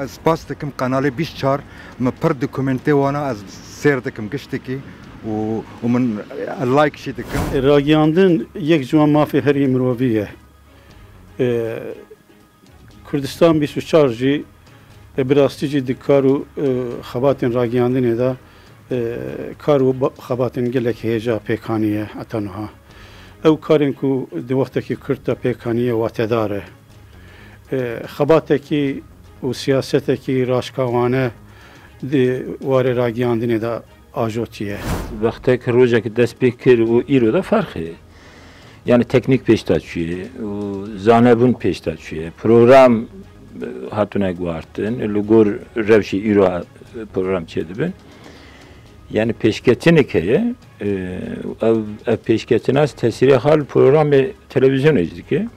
سپاس دکم قنالی 24 من پر دکومنتی وانا از سیر دکم گشتکی و من لایک شی دکم. راگیاندن یک جوان مافی هری مرویه. کردستان 24 جی براستی جی دکارو خباتن راگیاندنه دا کارو خباتن گلک هجا پیکانیه اتنها. او کارن کو د وقت کی کرتا پیکانیه واتداره. خباته کی و سیاست کی راشکاوانه د واره راگیاندنه دا آجوتیه. وقتی که روزی که دست بکر و ایرو دا فرقه. Yani teknik peştaçıyor, zanebun peştaçıyor. Program hatuna guartın, lugur revşi iro program çedibin. Yani peşketini keye, peşketini az tesiri hal program televizyon ecdiki.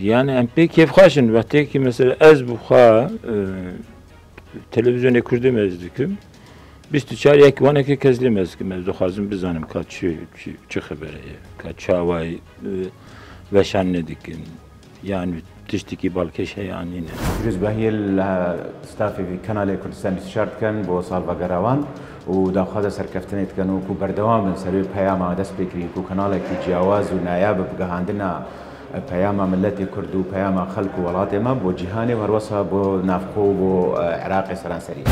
Yani empey kefhaşın vakti ki mesela ez buha televizyona kurdum ecdikim. Biz tüccar yekvane ki kezlemez ki mevzu hazım bizanım kaç haberi kaç havay veşannedik yani tiştiki balkeş yani ne. Yüzbahi stafi في kanal Kurdistan istişaret kan bu salva garavan و داخل سرکفتنیت کنو کو بردوام سری پیام دست بکرین کو کانال کی جواز و نایب بگهاندنا پیام ملت کرد و پیام خلق و ولات ما بو جهان ورسا بو نافخو بو عراق سرانسری